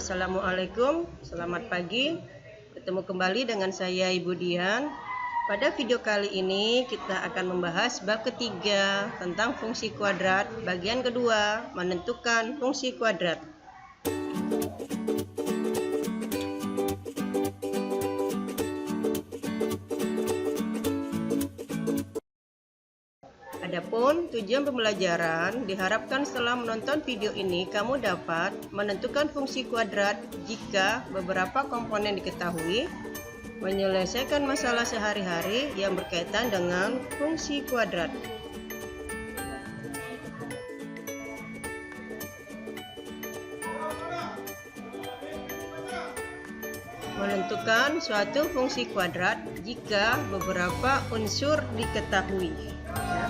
Assalamualaikum, selamat pagi. Bertemu kembali dengan saya Ibu Dian. Pada video kali ini kita akan membahas bab ketiga tentang fungsi kuadrat. Bagian kedua, menentukan fungsi kuadrat. Adapun tujuan pembelajaran, diharapkan setelah menonton video ini kamu dapat menentukan fungsi kuadrat jika beberapa komponen diketahui, menyelesaikan masalah sehari-hari yang berkaitan dengan fungsi kuadrat. Menentukan suatu fungsi kuadrat jika beberapa unsur diketahui. Ya.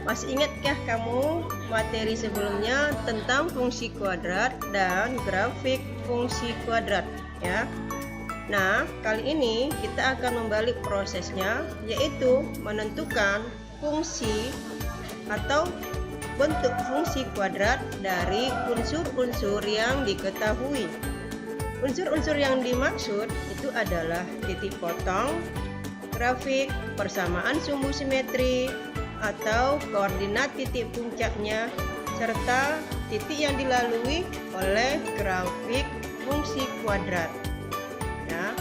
Masih ingatkah kamu materi sebelumnya tentang fungsi kuadrat dan grafik fungsi kuadrat, ya? Nah, kali ini kita akan membalik prosesnya, yaitu menentukan fungsi atau bentuk fungsi kuadrat dari unsur-unsur yang diketahui. Unsur-unsur yang dimaksud itu adalah titik potong, grafik, persamaan sumbu simetri, atau koordinat titik puncaknya, serta titik yang dilalui oleh grafik fungsi kuadrat. Ya,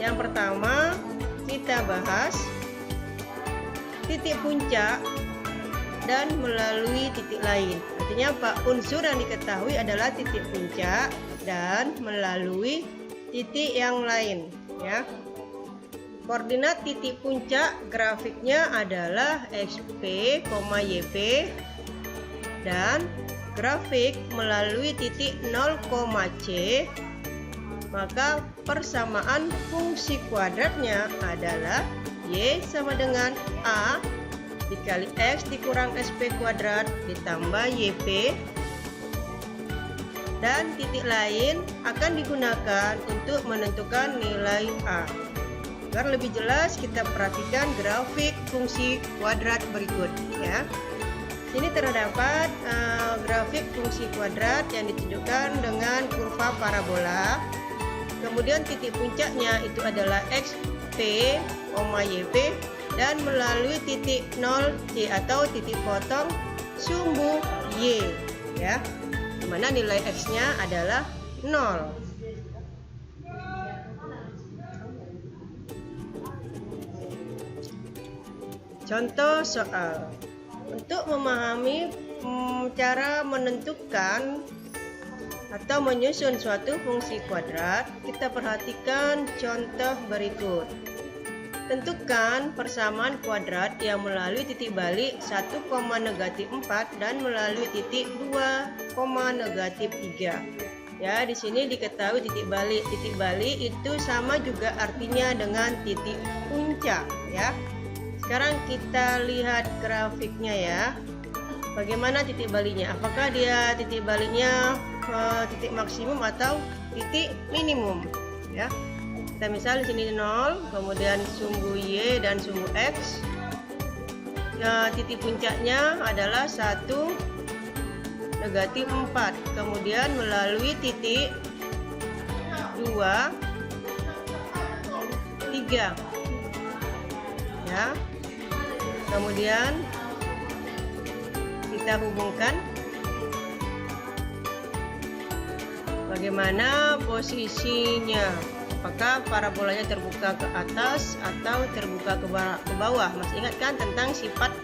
yang pertama kita bahas titik puncak dan melalui titik lain. Artinya apa? Unsur yang diketahui adalah titik puncak dan melalui titik yang lain, ya. Koordinat titik puncak grafiknya adalah XP, YP, dan grafik melalui titik 0, C, maka persamaan fungsi kuadratnya adalah Y sama dengan A dikali X dikurang SP kuadrat ditambah YP, dan titik lain akan digunakan untuk menentukan nilai A. Agar lebih jelas, kita perhatikan grafik fungsi kuadrat berikut, ya. Sini terdapat grafik fungsi kuadrat yang ditunjukkan dengan kurva parabola. Kemudian titik puncaknya itu adalah XP, YP, dan melalui titik 0 C atau titik potong sumbu Y, ya. Di mana nilai X-nya adalah 0. Contoh soal. Untuk memahami cara menentukan atau menyusun suatu fungsi kuadrat, kita perhatikan contoh berikut. Tentukan persamaan kuadrat yang melalui titik balik 1,-4 dan melalui titik 2,-3. Ya, di sini diketahui titik balik. Titik balik itu sama juga artinya dengan titik puncak, ya. Sekarang kita lihat grafiknya, ya. Bagaimana titik baliknya? Apakah dia titik baliknya titik maksimum atau titik minimum, ya? Kita misal di sini 0, kemudian sumbu Y dan sumbu X. Titik puncaknya adalah 1,-4, kemudian melalui titik 2, 3, ya. Kemudian kita hubungkan bagaimana posisinya, apakah parabolanya terbuka ke atas atau terbuka ke bawah. Masih ingat kan tentang sifat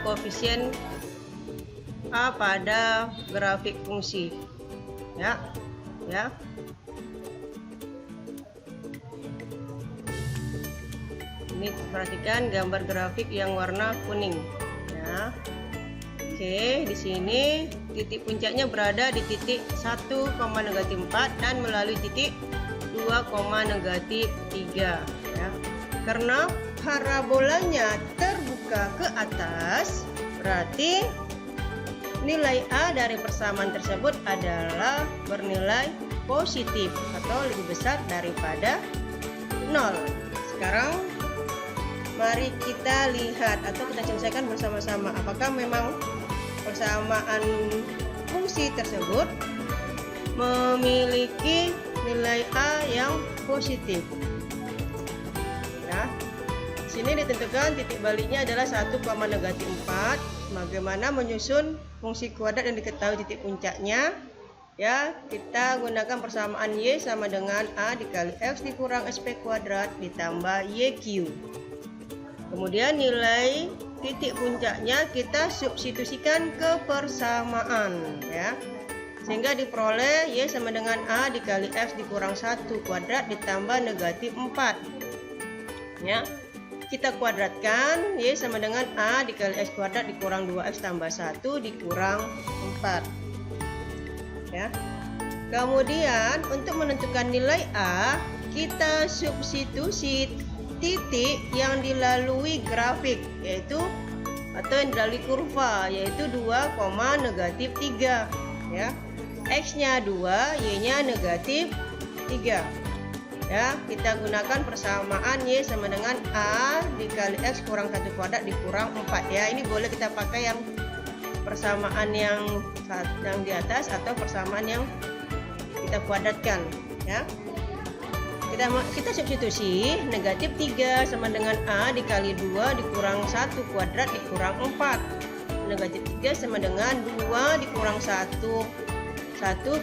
koefisien A pada grafik fungsi, ya, ya. Ini perhatikan gambar grafik yang warna kuning, ya. Oke, di sini titik puncaknya berada di titik 1,-4 dan melalui titik 2,-3, ya. Karena parabolanya terbuka ke atas, berarti nilai A dari persamaan tersebut adalah bernilai positif atau lebih besar daripada 0. Sekarang mari kita lihat atau kita selesaikan bersama-sama apakah memang persamaan fungsi tersebut memiliki nilai A yang positif. Ya. Sini ditentukan titik baliknya adalah 1, negatif 4. Bagaimana menyusun fungsi kuadrat yang diketahui titik puncaknya? Ya, kita gunakan persamaan Y sama dengan A dikali X dikurang SP kuadrat ditambah YQ. Kemudian nilai titik puncaknya kita substitusikan ke persamaan, ya. Sehingga diperoleh Y sama dengan A dikali X dikurang 1 kuadrat ditambah negatif 4. Ya. Kita kuadratkan, Y sama dengan A dikali X kuadrat dikurang 2X tambah 1 dikurang 4. Ya. Kemudian untuk menentukan nilai A, kita substitusi titik yang dilalui grafik, yaitu atau yang dilalui kurva, yaitu 2, negatif 3. Ya. X-nya 2, Y-nya negatif 3. Ya, kita gunakan persamaan Y sama dengan A dikali X kurang 1 kuadrat dikurang 4. Ya, ini boleh kita pakai yang persamaan yang di atas atau persamaan yang kita kuadratkan. Ya, kita substitusi negatif 3 sama dengan A dikali 2 dikurang 1 kuadrat dikurang 4. Negatif 3 sama dengan 2 dikurang 1,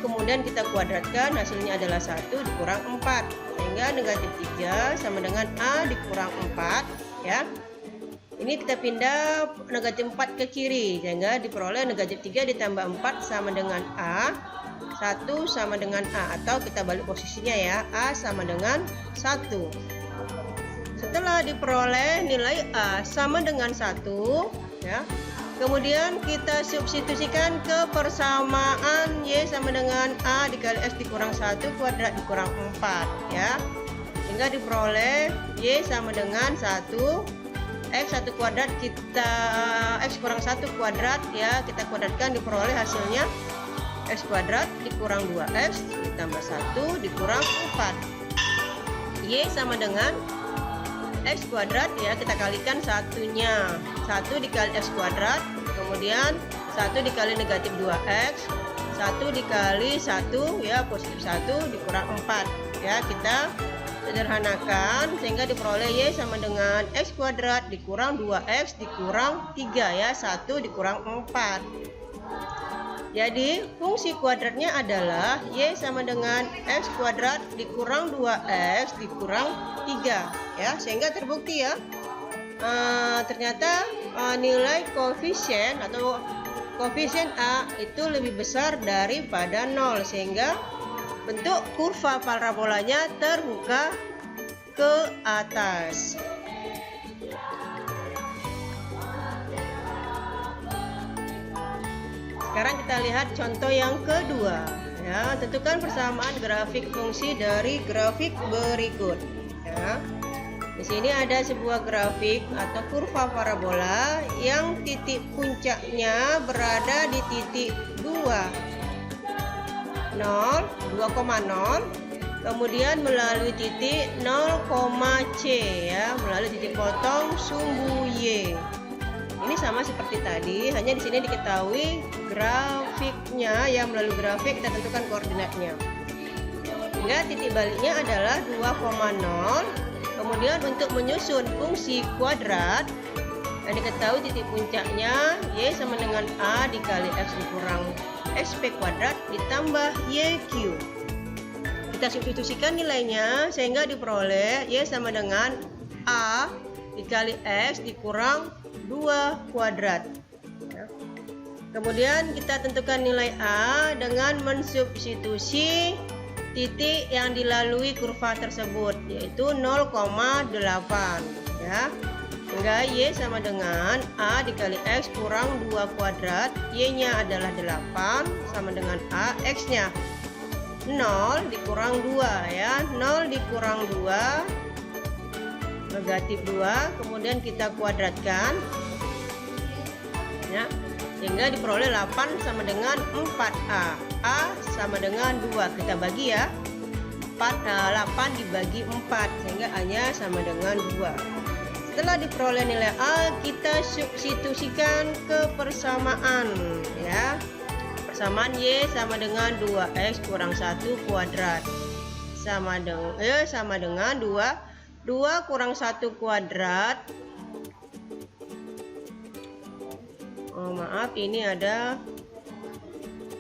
kemudian kita kuadratkan, hasilnya adalah 1 dikurang 4. Sehingga negatif 3 sama dengan A dikurang 4. Ya. Ini kita pindah negatif 4 ke kiri, sehingga diperoleh negatif 3 ditambah 4 sama dengan A. 1 sama dengan A, atau kita balik posisinya ya, A sama dengan 1. Setelah diperoleh nilai A sama dengan 1, ya, kemudian kita substitusikan ke persamaan Y sama dengan A dikali X dikurang 1 kuadrat dikurang 4. Ya, sehingga diperoleh Y sama dengan 1, X 1 kuadrat kita X kurang 1 kuadrat, ya, kita kuadratkan, diperoleh hasilnya X kuadrat dikurang 2X ditambah 1 dikurang 4. Y sama dengan X kuadrat, ya, kita kalikan satunya, 1 dikali X kuadrat, kemudian 1 dikali negatif 2X, 1 dikali 1, ya, positif 1 dikurang 4. Ya, kita sederhanakan sehingga diperoleh Y sama dengan X kuadrat dikurang 2X dikurang 3, ya, 1 dikurang 4. Jadi fungsi kuadratnya adalah Y sama dengan X kuadrat dikurang 2X dikurang 3, ya, sehingga terbukti, ya, ternyata nilai koefisien atau koefisien A itu lebih besar daripada 0, sehingga bentuk kurva parabolanya terbuka ke atas. Sekarang kita lihat contoh yang kedua. Ya, tentukan persamaan grafik fungsi dari grafik berikut. Ya. Di sini ada sebuah grafik atau kurva parabola yang titik puncaknya berada di titik 2,0, kemudian melalui titik 0,C, ya, melalui titik potong sumbu Y. Ini sama seperti tadi, hanya di sini diketahui grafiknya, ya, melalui grafik kita tentukan koordinatnya. Hingga titik baliknya adalah 2,0. Kemudian untuk menyusun fungsi kuadrat yang diketahui titik puncaknya Y sama dengan A dikali X dikurang SP kuadrat ditambah YQ. Kita substitusikan nilainya sehingga diperoleh Y sama dengan A dikali X dikurang 2 kuadrat. Kemudian kita tentukan nilai A dengan mensubstitusi titik yang dilalui kurva tersebut, yaitu 0,8, ya. Sehingga Y sama dengan A dikali X kurang 2 kuadrat, Y-nya adalah 8 sama dengan A, X-nya 0 dikurang 2, ya. 0 dikurang 2 negatif 2, kemudian kita kuadratkan, ya, sehingga diperoleh 8 sama dengan 4A. A sama dengan 2, kita bagi, ya, 8 dibagi 4 sehingga A-nya sama dengan 2. Setelah diperoleh nilai A, kita substitusikan ke persamaan, ya. persamaan Y sama dengan 2X kurang 1 kuadrat. Sama dengan 2 kurang 1 kuadrat. Oh maaf, ini ada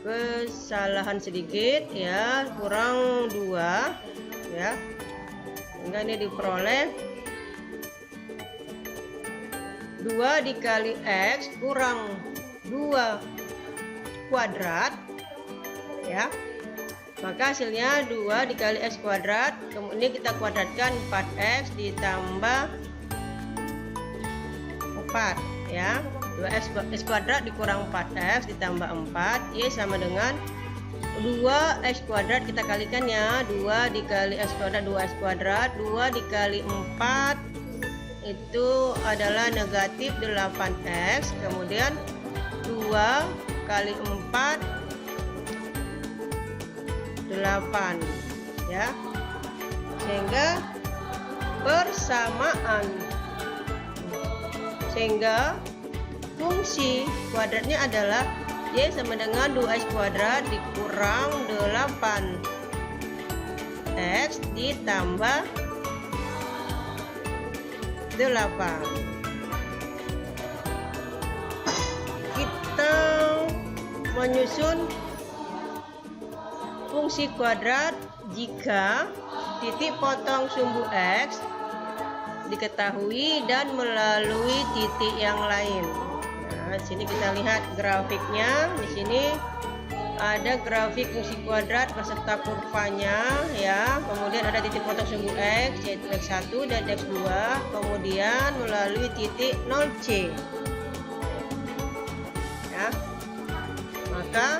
kesalahan sedikit ya, kurang 2 ya, sehingga ini diperoleh 2 dikali X kurang 2 kuadrat ya, maka hasilnya 2 dikali X kuadrat, kemudian kita kuadratkan 4X ditambah 4 ya, 2X kuadrat dikurang 4X ditambah 4, Y sama dengan 2X kuadrat, kita kalikan ya, 2 dikali X kuadrat 2X kuadrat, 2 dikali 4 itu adalah negatif 8X, kemudian 2 kali 4 8 ya, sehingga fungsi kuadratnya adalah Y sama dengan 2X kuadrat dikurang 8X ditambah 8. Kita menyusun fungsi kuadrat jika titik potong sumbu X diketahui dan melalui titik yang lain. Nah, di sini kita lihat grafiknya. Di sini ada grafik fungsi kuadrat beserta kurvanya ya. Kemudian ada titik potong sumbu X yaitu X1 dan X2, kemudian melalui titik 0C. Ya. Maka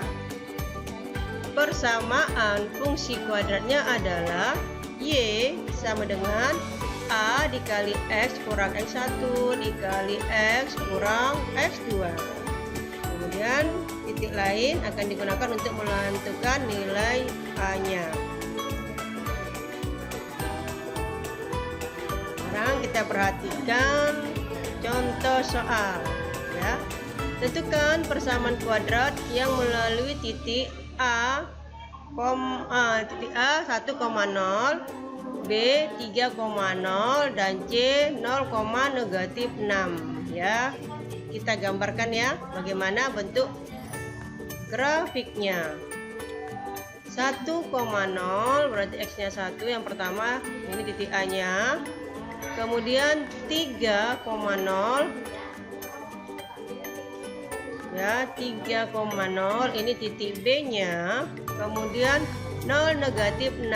persamaan fungsi kuadratnya adalah Y sama dengan A dikali X kurang X1 dikali X kurang X2. Kemudian titik lain akan digunakan untuk menentukan nilai A-nya. Sekarang kita perhatikan contoh soal ya. Tentukan persamaan kuadrat yang melalui titik A 1,0, B 3,0 dan C 0,6 ya. Kita gambarkan ya bagaimana bentuk grafiknya. 1,0 berarti X-nya 1 yang pertama, ini titik A-nya. Kemudian 3,0 ya, 3,0 ini titik B-nya. Kemudian 0 negatif 6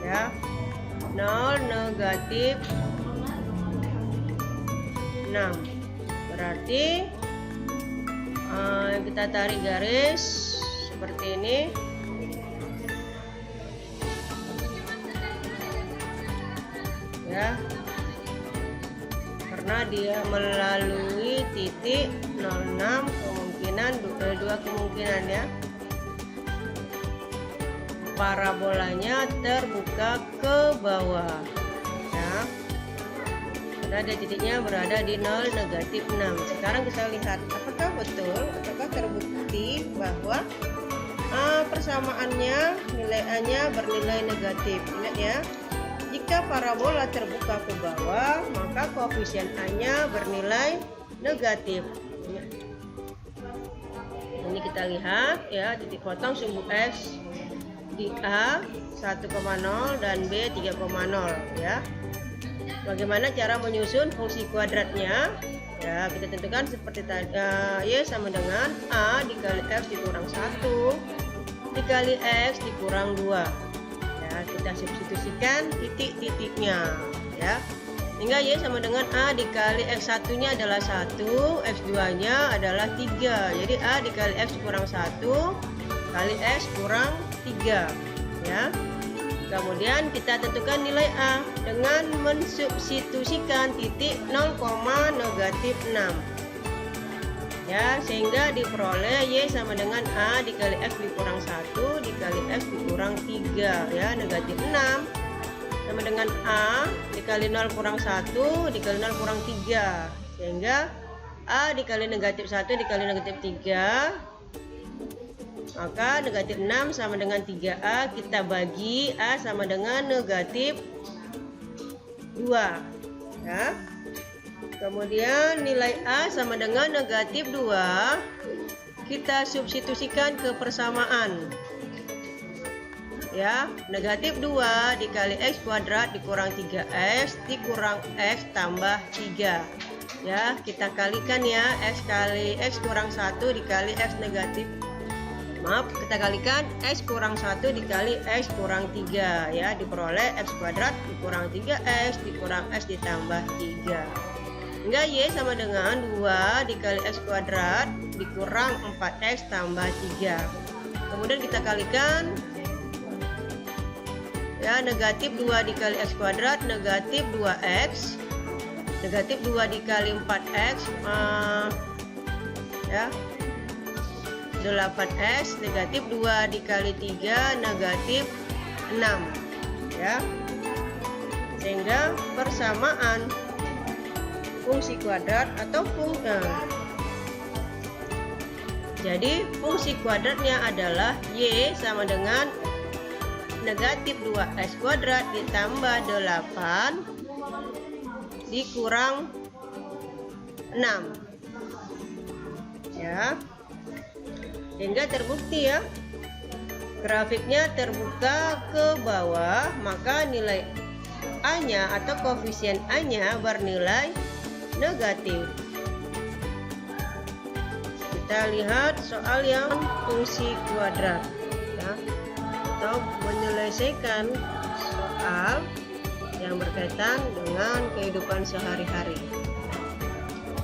ya, 0 negatif 6 berarti kita tarik garis seperti ini ya, karena dia melalui titik 06, kemungkinan dua kemungkinan ya, parabolanya terbuka ke bawah ya, karena ada titiknya berada di 0 negatif 6. Sekarang kita lihat apakah betul, apakah terbukti bahwa persamaannya nilai A-nya bernilai negatif. Ingat ya, jika parabola terbuka ke bawah maka koefisien A-nya bernilai negatif. Ini kita lihat ya, titik potong sumbu X di A 1,0 dan B 3,0 ya. Bagaimana cara menyusun fungsi kuadratnya? Ya, kita tentukan seperti tadi, Y sama dengan A dikali X dikurang 1 dikali X dikurang 2 ya, kita substitusikan titik-titiknya ya, sehingga Y sama dengan A dikali X1 nya adalah 1, X2 nya adalah 3, jadi A dikali X kurang 1 kali X kurang 3 ya. Kemudian kita tentukan nilai A dengan mensubstitusikan titik 0, negatif 6 ya, sehingga diperoleh Y sama dengan A dikali X dikurang 1 dikali X dikurang 3 ya, negatif 6 sama dengan A dikali 0 kurang 1 dikali 0 kurang 3, sehingga A dikali negatif 1 dikali negatif 3, maka negatif 6 sama dengan 3A. Kita bagi A sama dengan negatif 2 ya. Kemudian nilai A sama dengan negatif 2 kita substitusikan ke persamaan ya. Negatif 2 dikali X kuadrat dikurang 3X dikurang X tambah 3 ya. Kita kalikan ya, X kali X kurang 1 dikali X negatif, maaf, kita kalikan X kurang 1 dikali X kurang 3 ya, diperoleh X kuadrat dikurang 3X dikurang X ditambah 3 hingga Y sama dengan 2 dikali X kuadrat dikurang 4X tambah 3. Kemudian kita kalikan ya, negatif 2 dikali X kuadrat negatif 2X, negatif 2 dikali 4X ya 8X, negatif 2 dikali 3 negatif 6 ya. Sehingga persamaan fungsi kuadrat atau jadi fungsi kuadratnya adalah Y sama dengan negatif 2X kuadrat ditambah 8 dikurang 6 ya. Hingga terbukti ya, grafiknya terbuka ke bawah, maka nilai A nya atau koefisien A nya bernilai negatif. Kita lihat soal yang fungsi kuadrat ya, atau menyelesaikan soal yang berkaitan dengan kehidupan sehari-hari.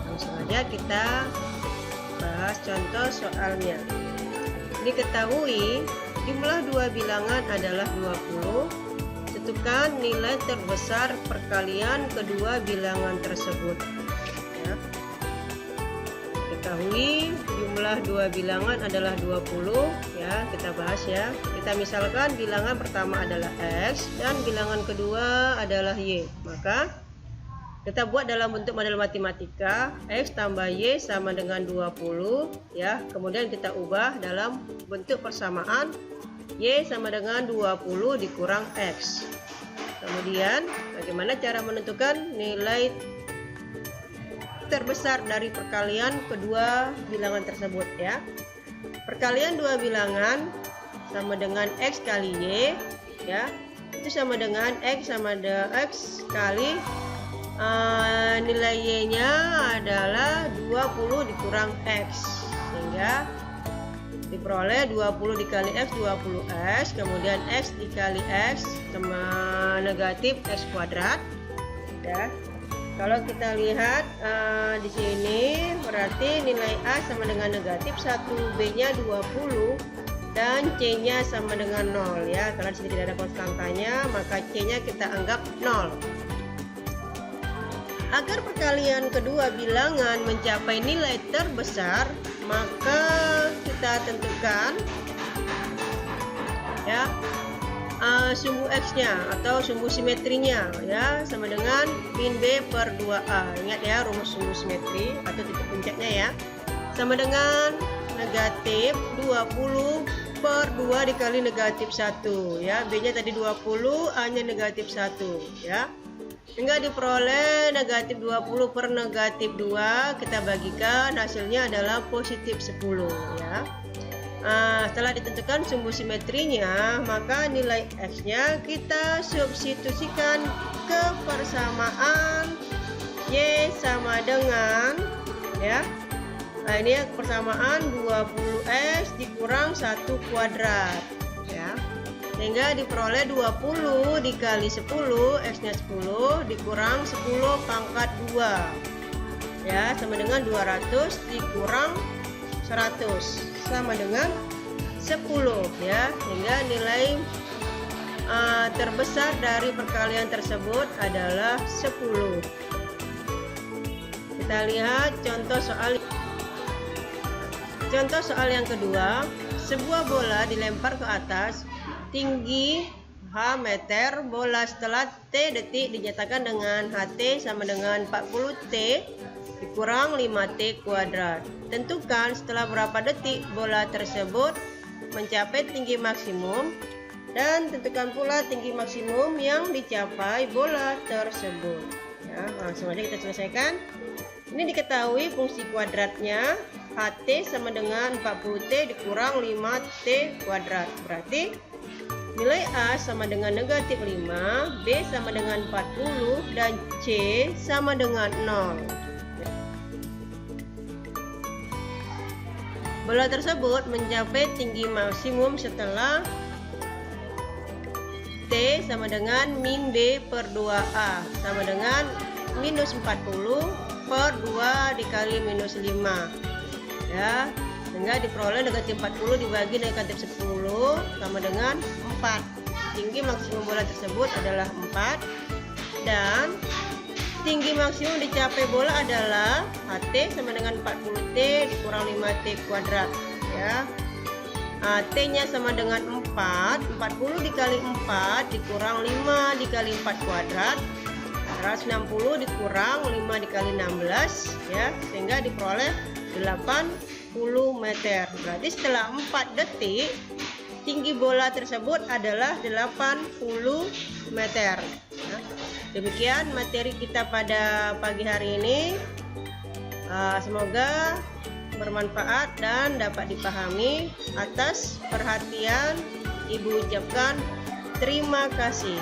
Langsung aja kita bahas contoh soalnya. Diketahui jumlah dua bilangan adalah 20. Tentukan nilai terbesar perkalian kedua bilangan tersebut ya. Diketahui jumlah dua bilangan adalah 20 ya, kita bahas ya. Kita misalkan bilangan pertama adalah X dan bilangan kedua adalah Y. Maka kita buat dalam bentuk model matematika, X tambah Y sama dengan 20 ya. Kemudian kita ubah dalam bentuk persamaan, Y sama dengan 20 dikurang X. Kemudian bagaimana cara menentukan nilai terbesar dari perkalian kedua bilangan tersebut ya. Perkalian dua bilangan sama dengan X kali Y ya. Itu sama dengan X sama dengan X kali nilai Y-nya adalah 20 dikurang X, sehingga diperoleh 20 dikali X 20X, kemudian X dikali X sama negatif X kuadrat ya. Kalau kita lihat di sini berarti nilai A sama dengan negatif 1, B-nya 20 dan C-nya sama dengan 0 ya. Karena di sini tidak ada konstantanya, maka C-nya kita anggap 0. Agar perkalian kedua bilangan mencapai nilai terbesar, maka kita tentukan ya sumbu X-nya atau sumbu simetrinya ya, sama dengan min B per 2A. Ingat ya rumus sumbu simetri atau titik puncaknya ya, sama dengan negatif 20 per 2 dikali negatif 1 ya. B-nya tadi 20, A-nya negatif 1 ya. Hingga diperoleh negatif 20 per negatif 2, kita bagikan, hasilnya adalah positif 10 ya. Setelah ditentukan sumbu simetrinya, maka nilai X-nya kita substitusikan ke persamaan Y sama dengan ya. Nah, ini persamaan 20X dikurang 1 kuadrat ya. Sehingga diperoleh 20 dikali 10, X-nya 10 dikurang 10 pangkat 2 ya, sama dengan 200 dikurang 100 sama dengan 10 ya. Hingga nilai terbesar dari perkalian tersebut adalah 10. Kita lihat contoh soal. Contoh soal yang kedua, sebuah bola dilempar ke atas tinggi H meter bola setelah T detik dinyatakan dengan HT sama dengan 40T dikurang 5T kuadrat. Tentukan setelah berapa detik bola tersebut mencapai tinggi maksimum dan tentukan pula tinggi maksimum yang dicapai bola tersebut. Ya, langsung aja kita selesaikan. Ini diketahui fungsi kuadratnya HT sama dengan 40T dikurang 5T kuadrat. Berarti nilai A sama dengan negatif 5, B sama dengan 40, dan C sama dengan 0. Bola tersebut mencapai tinggi maksimum setelah T sama dengan min B per 2A sama dengan minus 40 per 2 dikali minus 5. Ya, sehingga diperoleh negatif 40 dibagi negatif 10 sama dengan 4. Tinggi maksimum bola tersebut adalah 4 dan tinggi maksimum dicapai bola adalah HT sama dengan 40T dikurang 5T kuadrat. Ya, T-nya sama dengan 4, 40 dikali 4 dikurang 5 dikali 4 kuadrat, 160 dikurang 5 dikali 16, ya, sehingga diperoleh 80 meter. Berarti setelah 4 detik tinggi bola tersebut adalah 80 meter. Ya. Demikian materi kita pada pagi hari ini. Semoga bermanfaat dan dapat dipahami. Atas perhatian Ibu ucapkan terima kasih.